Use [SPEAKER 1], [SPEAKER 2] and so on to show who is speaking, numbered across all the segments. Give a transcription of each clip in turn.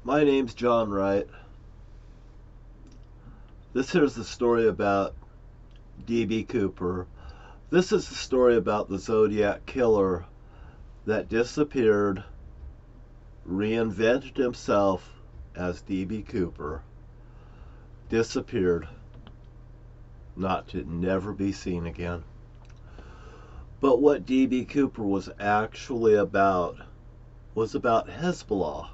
[SPEAKER 1] My name's John Wright. This here's the story about D.B. Cooper. This is the story about the Zodiac Killer that disappeared, reinvented himself as D.B. Cooper, disappeared, not to never be seen again. But what D.B. Cooper was actually about was about Hezbollah,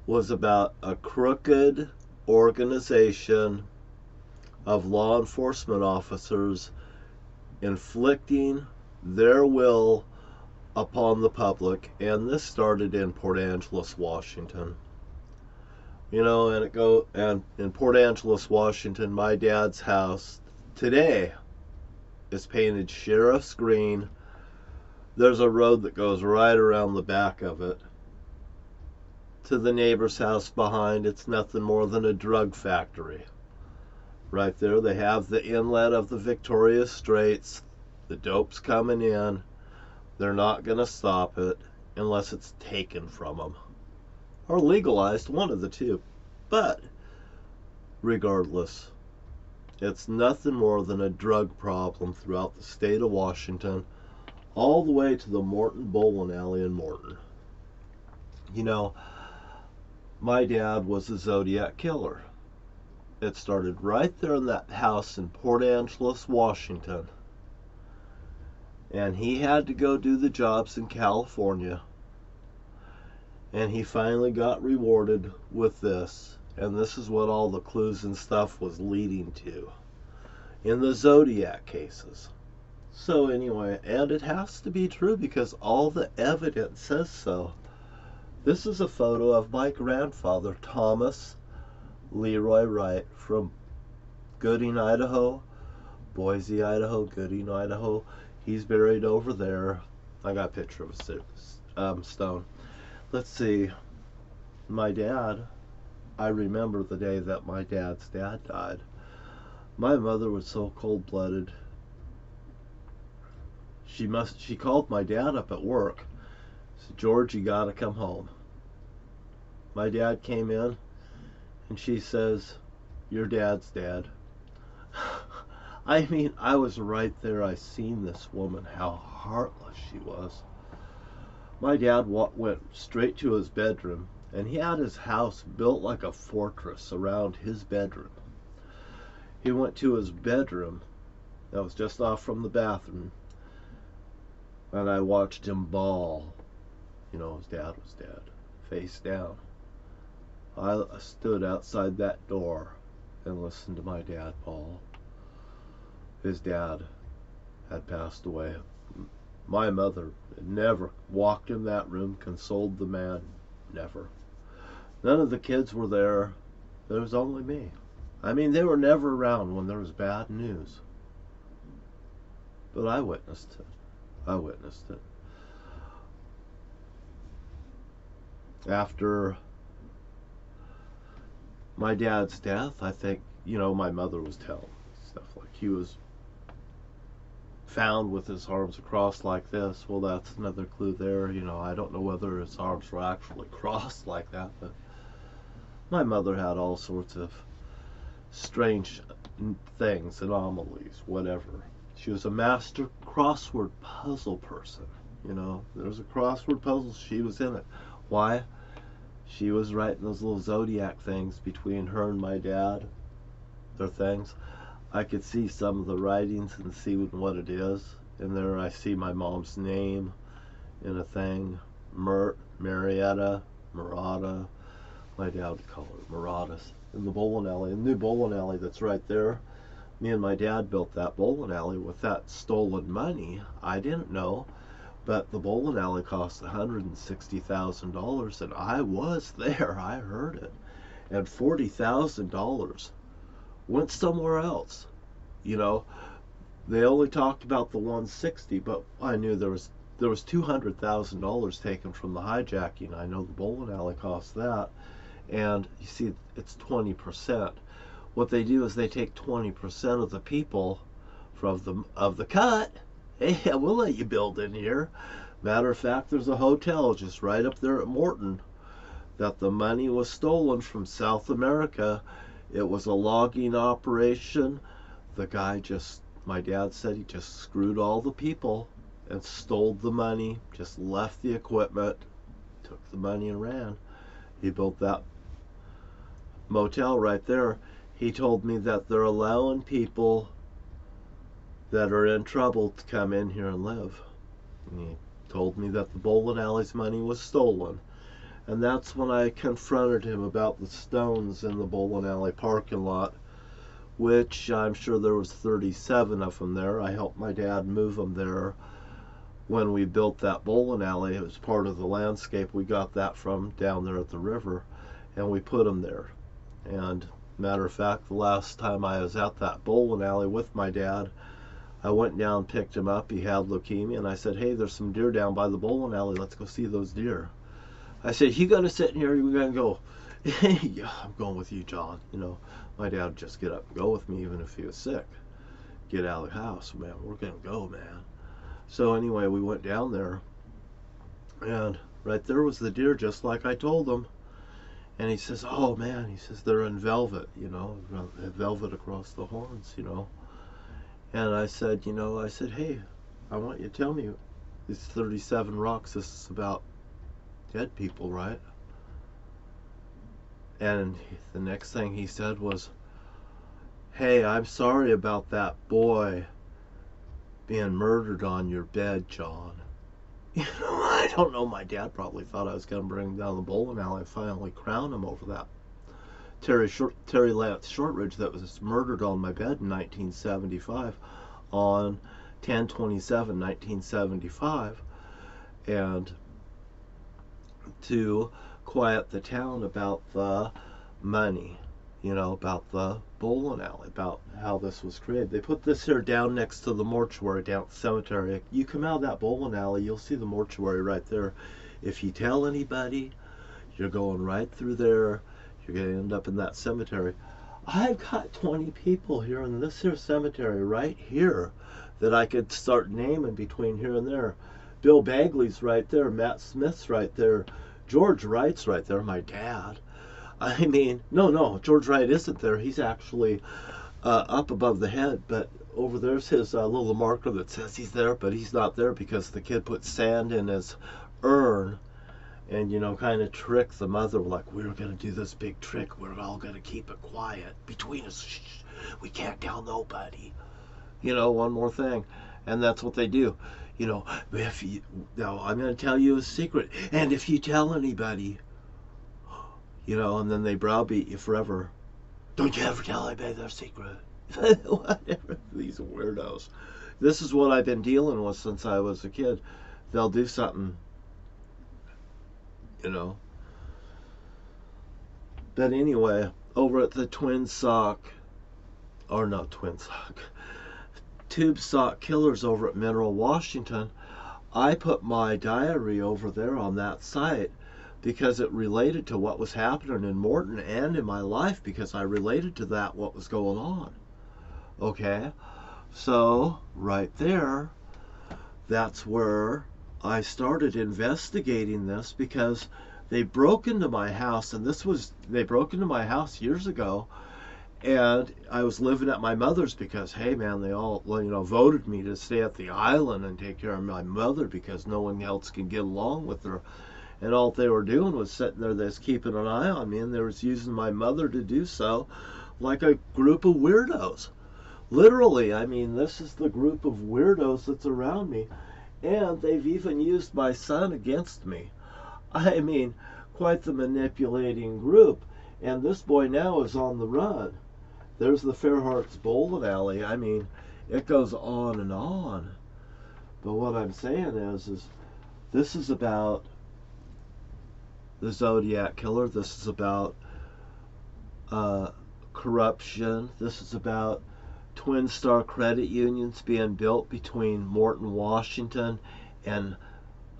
[SPEAKER 1] was about a crooked organization of law enforcement officers inflicting their will upon the public. And this started in Port Angeles, Washington. And in Port Angeles, Washington, my dad's house today is painted sheriff's green. There's a road that goes right around the back of it to the neighbor's house behind. It's nothing more than a drug factory. Right there, they have the inlet of the Victoria Straits. The dope's coming in. They're not going to stop it unless it's taken from them or legalized, one of the two. But regardless, it's nothing more than a drug problem throughout the state of Washington, all the way to the Morton Bowling Alley in Morton. My dad was a Zodiac Killer. It started right there in that house in Port Angeles, Washington. And he had to go do the jobs in California. And he finally got rewarded with this. And this is what all the clues and stuff was leading to in the Zodiac cases. So anyway, and it has to be true because all the evidence says so. This is a photo of my grandfather, Thomas Leroy Wright, from Gooding, Idaho, Boise, Idaho, Gooding, Idaho. He's buried over there. I got a picture of a stone. Let's see. My dad, I remember the day that my dad's dad died. My mother was so cold-blooded. She called my dad up at work. Said, "George, you gotta come home." My dad came in and she says, "Your dad's dead." I mean, I was right there. I seen this woman, how heartless she was. My dad went straight to his bedroom, and he had his house built like a fortress around his bedroom. He went to his bedroom that was just off from the bathroom, and I watched him bawl. His dad was dead, face down. I stood outside that door and listened to my dad bawl. His dad had passed away. My mother never walked in that room, consoled the man, never. None of the kids were there. There was only me. I mean, they were never around when there was bad news. But I witnessed it. After my dad's death, I think, my mother was telling stuff like he was found with his arms across like this. Well, that's another clue there. I don't know whether his arms were actually crossed like that, but my mother had all sorts of strange things, anomalies, whatever. She was a master crossword puzzle person. There was a crossword puzzle, she was in it. Why? She was writing those little zodiac things between her and my dad. Their things. I could see some of the writings and see what it is. And there I see my mom's name in a thing. Marietta, Murata. My dad would call her Muratas. In the bowling alley, a new bowling alley that's right there. Me and my dad built that bowling alley with that stolen money. I didn't know. But the bowling alley cost $160,000, and I was there. I heard it. And $40,000 went somewhere else. They only talked about the 160, but I knew there was $200,000 taken from the hijacking. I know the bowling alley cost that, and you see, it's 20%. What they do is they take 20% of the people of the cut. Hey, we'll let you build in here. Matter of fact, there's a hotel just right up there at Morton that the money was stolen from South America. It was a logging operation. The guy just, my dad said, he just screwed all the people and stole the money, just left the equipment, took the money and ran. He built that motel right there. He told me that they're allowing people that are in trouble to come in here and live. And he told me that the bowling alley's money was stolen. And that's when I confronted him about the stones in the bowling alley parking lot, which I'm sure there was 37 of them there. I helped my dad move them there when we built that bowling alley. It was part of the landscape. We got that from down there at the river, and we put them there. And matter of fact, the last time I was at that bowling alley with my dad, I went down and picked him up. He had leukemia, and I said, hey, there's some deer down by the bowling alley. Let's go see those deer. I said, you got to sit in here. You're going to go. Yeah, I'm going with you, John. You know, my dad would just get up and go with me even if he was sick. Get out of the house, man. We're going to go, man. So anyway, we went down there, and right there was the deer, just like I told them. And he says, oh, man, he says, they're in velvet, you know, velvet across the horns, you know. And I said, you know, I said, hey, I want you to tell me, these 37 rocks, this is about dead people, right? And the next thing he said was, hey, I'm sorry about that boy being murdered on your bed, John. You know, I don't know, my dad probably thought I was going to bring him down the bowling alley and finally crown him over that. Terry Lance Shortridge that was murdered on my bed in 1975 on 10/27/1975, and to quiet the town about the money, you know, about the bowling alley, about how this was created. They put this here down next to the mortuary down at the cemetery. You come out of that bowling alley, you'll see the mortuary right there. If you tell anybody, you're going right through there. You're going to end up in that cemetery. I've got 20 people here in this here cemetery right here that I could start naming between here and there. Bill Bagley's right there. Matt Smith's right there. George Wright's right there, my dad. I mean, no, George Wright isn't there. He's actually up above the head, but over there's his little marker that says he's there, but he's not there because the kid put sand in his urn and, you know, kind of tricked the mother, like, we're going to do this big trick. We're all going to keep it quiet between us. Shh, we can't tell nobody. You know, one more thing. And that's what they do. You know, if you, now I'm going to tell you a secret. And if you tell anybody, you know, and then they browbeat you forever. Don't you ever tell anybody their secret. Whatever. These weirdos. This is what I've been dealing with since I was a kid. They'll do something, you know. But anyway, over at the Tube Sock Killers over at Mineral, Washington, I put my diary over there on that site because it related to what was happening in Morton and in my life, because I related to that, what was going on. Okay, so right there, that's where I started investigating this, because they broke into my house, and they broke into my house years ago, and I was living at my mother's because, hey man, they all, you know, voted me to stay at the island and take care of my mother because no one else can get along with her. And all they were doing was sitting there, just keeping an eye on me, and they was using my mother to do so, like a group of weirdos. Literally, I mean, this is the group of weirdos that's around me. And they've even used my son against me. I mean, quite the manipulating group. And this boy now is on the run. There's the Fairhearts Bowling Alley. I mean, it goes on and on. But what I'm saying is this is about the Zodiac Killer. This is about corruption. This is about Twin Star credit unions being built between Morton, Washington and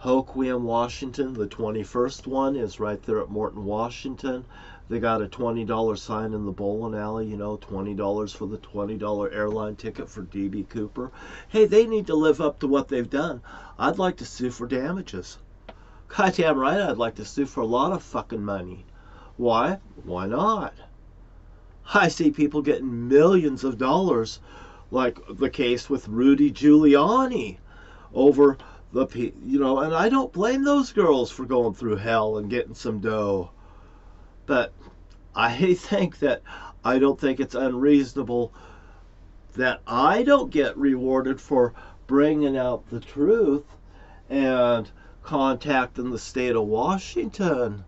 [SPEAKER 1] Hoquiam, Washington. The 21st one is right there at Morton, Washington. They got a $20 sign in the bowling alley, you know, $20 for the $20 airline ticket for D.B. Cooper. Hey, they need to live up to what they've done. I'd like to sue for damages. Goddamn right I'd like to sue for a lot of fucking money. Why? Why not? I see people getting millions of dollars, like the case with Rudy Giuliani over and I don't blame those girls for going through hell and getting some dough. But I don't think it's unreasonable that I don't get rewarded for bringing out the truth and contacting the state of Washington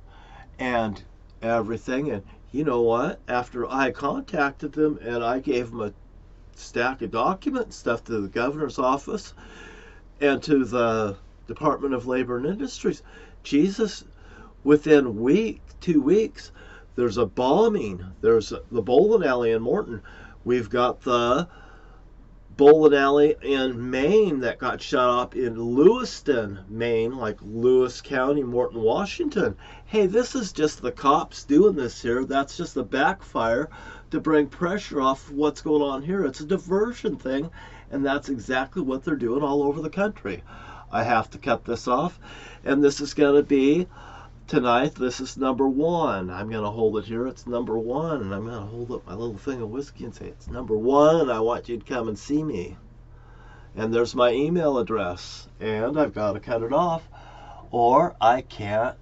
[SPEAKER 1] and everything. And you know what? After I contacted them and I gave them a stack of documents stuff to the governor's office and to the Department of Labor and Industries, Jesus, within 2 weeks, there's a bombing. There's the bowling alley in Morton. We've got the bowling alley in Maine that got shut up in Lewiston, Maine, like Lewis County, Morton, Washington. Hey, this is just the cops doing this here. That's just a backfire to bring pressure off what's going on here. It's a diversion thing, and that's exactly what they're doing all over the country. I have to cut this off, and this is going to be tonight. This is number 1. I'm going to hold it here. It's number 1, and I'm going to hold up my little thing of whiskey and say, it's number 1, and I want you to come and see me. And there's my email address, and I've got to cut it off, or I can't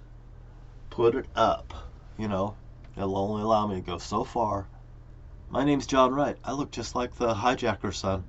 [SPEAKER 1] put it up. It'll only allow me to go so far. My name's John Wright. I look just like the hijacker's son.